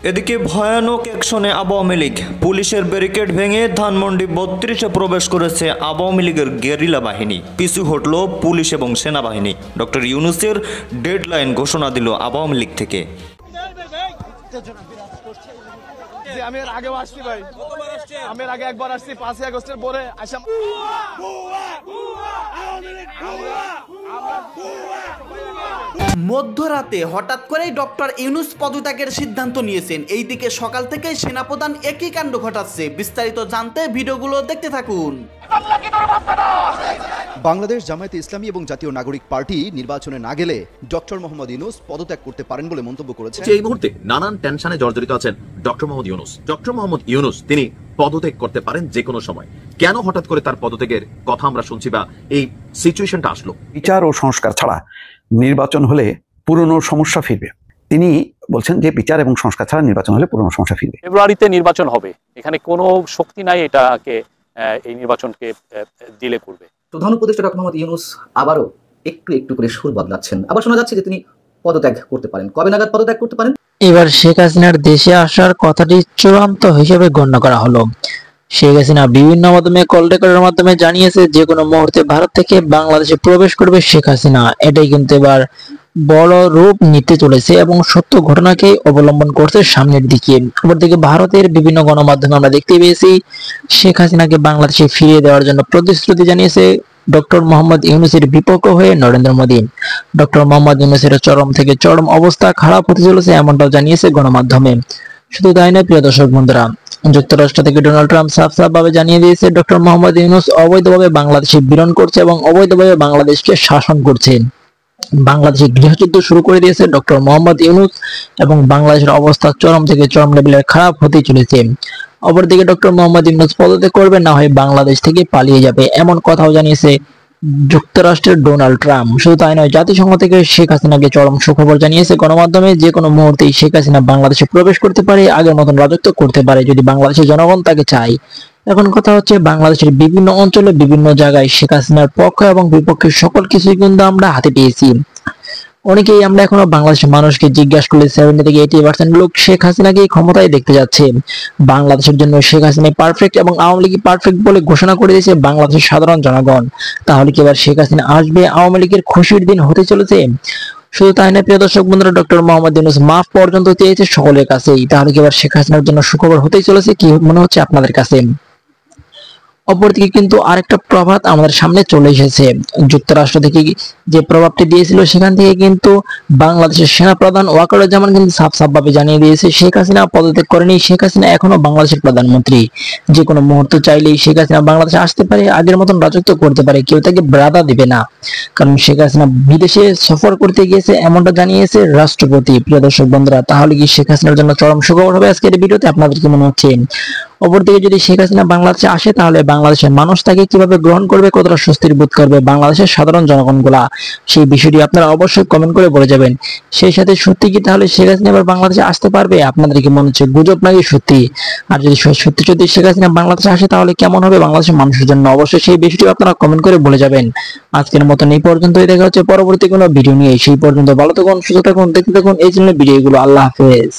এদিকে ভয়ানক অ্যাকশনে আওয়ামী লীগ, পুলিশের ব্যারিকেড ভেঙে ধানমন্ডি 32-এ প্রবেশ করেছে আওয়ামী লীগের গেরিলা বাহিনী। পিছু হটল পুলিশ এবং সেনাবাহিনী। ডক্টর ইউনূসের ডেডলাইন ঘোষণা দিল আওয়ামী লীগ থেকে। আমি এর আগেও আসছি ভাই, আমি এর আগে একবার আসছি 5ই আগস্টের পরে আসাম। মধ্যরাতে হঠাৎ করেই ডক্টর ইউনূস পদত্যাগের সিদ্ধান্ত নিয়েছেন। এইদিকে সকাল থেকে সেনাপ্রধান একই কাণ্ড ঘটাচ্ছে। বিস্তারিত জানতে ভিডিওগুলো দেখতে থাকুন। বাংলাদেশ জামায়াতে ইসলামী এবং জাতীয় নাগরিক পার্টি নির্বাচনে না গেলে ডক্টর মোহাম্মদ ইউনূস পদত্যাগ করতে পারেন বলে মন্তব্য করেছেন। এই মুহূর্তে নানান টেনশনে জর্জরিত আছেন ডক্টর মোহাম্মদ ইউনূস। ডক্টর মোহাম্মদ ইউনূস তিনি পদত্যাগ করতে পারেন যে কোনো সময়। কেন হঠাৎ করে তার পদত্যাগের কথা আমরা শুনছি বা এই সিচুয়েশনটা আসলো? বিচার ও সংস্কার ছাড়া নির্বাচন হলে পুরনো সমস্যা ফিরবে। তিনি বলছেন যে বিচার এবং সংস্কার ছাড়া নির্বাচন হলে পুরনো সমস্যা ফিরবে। ফেব্রুয়ারিতে নির্বাচন হবে, এখানে কোনো শক্তি নাই এটাকে এই নির্বাচনকে দিলে করবে। প্রধান উপদেষ্টা ডক্টর মোহাম্মদ ইউনূস আবারও একটু একটু করে সুর বদলাচ্ছেন। আবার শোনা যাচ্ছে যে তিনি পদত্যাগ করতে পারেন। কবে নাগাদ পদত্যাগ করতে পারেন? এবার শেখ হাসিনার দেশে আসার কথাটি চূড়ান্ত হিসেবে গণ্য করা হলো। শেখ হাসিনা বিভিন্ন মাধ্যমে কল রেকর্ডের মাধ্যমে জানিয়েছে যে কোনো মুহূর্তে ভারত থেকে বাংলাদেশে প্রবেশ করবে শেখ হাসিনা। এটাই কিন্তু এবার বড় রূপ নিতে চলেছে এবং সত্য ঘটনাকে অবলম্বন করছে সামনের দিকে। অপরদিকে ভারতের বিভিন্ন গণমাধ্যমে আমরা দেখতে পেয়েছি শেখ হাসিনাকে বাংলাদেশে ফিরিয়ে দেওয়ার জন্য প্রতিশ্রুতি জানিয়েছে ডক্টর মোহাম্মদ ইউনূসের বিপক্ষ হয়ে নরেন্দ্র মোদী। ডক্টর মোহাম্মদ ইউনূসের চরম থেকে চরম অবস্থা খারাপ হতে চলেছে এমনটাও জানিয়েছে গণমাধ্যমে। শুধু তাই নয় প্রিয় দর্শক বন্ধুরা, যুক্তরাষ্ট্র থেকে ডোনাল্ড ট্রাম্প সাফসাফভাবে জানিয়ে দিয়েছে ডক্টর মোহাম্মদ ইউনূস অবৈধভাবে বাংলাদেশে বিরোধ করছে এবং অবৈধভাবে বাংলাদেশকে শাসন করছে। বাংলাদেশে গৃহযুদ্ধ শুরু করে দিয়েছে ডক্টর মোহাম্মদ ইউনূস এবং বাংলাদেশের অবস্থা চরম থেকে চরম লেভেলের খারাপ হতে চলেছে। অপরদিকে ডক্টর মোহাম্মদ ইউনূস পদত্যাগ করবে, না হয় বাংলাদেশ থেকে পালিয়ে যাবে, এমন কথাও জানিয়েছে যুক্তরাষ্ট্রের ডোনাল্ড ট্রাম্প। শুধু তাই নয়, জাতিসংঘ থেকে শেখ হাসিনাকে চরম সুখবর জানিয়েছে গণমাধ্যমে। যে কোনো মুহূর্তেই শেখ হাসিনা বাংলাদেশে প্রবেশ করতে পারে, আগের মতন রাজত্ব করতে পারে যদি বাংলাদেশের জনগণ তাকে চায়। এখন কথা হচ্ছে বাংলাদেশের বিভিন্ন অঞ্চলে বিভিন্ন জায়গায় শেখ হাসিনার পক্ষ এবং বিপক্ষের সকল কিছুই কিন্তু আমরা হাতে পেয়েছি। অনেকেই আমরা এখনো বাংলাদেশের মানুষকে জিজ্ঞাসা করলে 70 থেকে 80% লোক শেখ হাসিনাকে ক্ষমতায় দেখতে যাচ্ছে। বাংলাদেশের জন্য শেখ হাসিনা পারফেক্ট এবং আওয়ামী লীগ পারফেক্ট বলে ঘোষণা করে দিয়েছে বাংলাদেশের সাধারণ জনগণ। তাহলে কি এবার শেখ হাসিনা আসবে? আওয়ামী লীগের খুশির দিন হতে চলেছে। শুধু তাই না প্রিয় দর্শক বন্ধুরা, ডক্টর মোহাম্মদ ইউনূস মাফ পর্যন্ত চেয়েছে সকলের কাছেই। তাহলে কি এবার শেখ হাসিনার জন্য সুখবর হতেই চলেছে? কি মনে হচ্ছে আপনাদের কাছে? অপরদিকে কিন্তু আরেকটা প্রভাব আমাদের সামনে চলে এসেছে। যুক্তরাষ্ট্র থেকে যে প্রভাবটি দিয়েছিল সেখান থেকে কিন্তু বাংলাদেশের সেনাপ্রধান ওয়াকারুজ্জামান কিন্তু সাফসাফভাবে জানিয়ে দিয়েছে শেখ হাসিনা পদত্যাগ করেনি। শেখ হাসিনা এখনো বাংলাদেশের প্রধানমন্ত্রী। যে কোনো মুহূর্তে চাইলেই শেখ হাসিনা বাংলাদেশে আসতে পারে, আগের মতন রাজত্ব করতে পারে, কেউ তাকে বাধা দিবে না। কারণ শেখ হাসিনা বিদেশে সফর করতে গিয়েছে এমনটা জানিয়েছে রাষ্ট্রপতি। প্রিয় দর্শক বন্ধুরা, তাহলে কি শেখ হাসিনার জন্য চরম সুখবর হবে আজকের এই ভিডিওতে? আপনাদের কি মনে হচ্ছে? অপরদিকে যদি শেখ হাসিনা বাংলাদেশে আসে তাহলে বাংলাদেশের মানুষ তাকে কিভাবে গ্রহণ করবে, কতটা স্বস্তির বোধ করবে বাংলাদেশের সাধারণ জনগণগুলা, সেই বিষয়টি আপনারা অবশ্যই কমেন্ট করে বলে যাবেন। সেই সাথে সত্যি কি তাহলে শেখ হাসিনা এবার বাংলাদেশে আসতে পারবে? আপনাদের কি মনে হচ্ছে গুজব নাকি সত্যি? আর যদি সত্যি সত্যি শেখ হাসিনা বাংলাদেশে আসে তাহলে কেমন হবে বাংলাদেশের মানুষের জন্য? অবশ্যই সেই বিষয়টি আপনারা কমেন্ট করে বলে যাবেন। আজকের মতন এই পর্যন্তই, দেখা হচ্ছে পরবর্তী কোনো ভিডিও নিয়ে। সেই পর্যন্ত ভালো থাকুন, সুস্থ থাকুন, দেখতে থাকুন এই চ্যানেলের ভিডিওগুলো। আল্লাহ হাফেজ।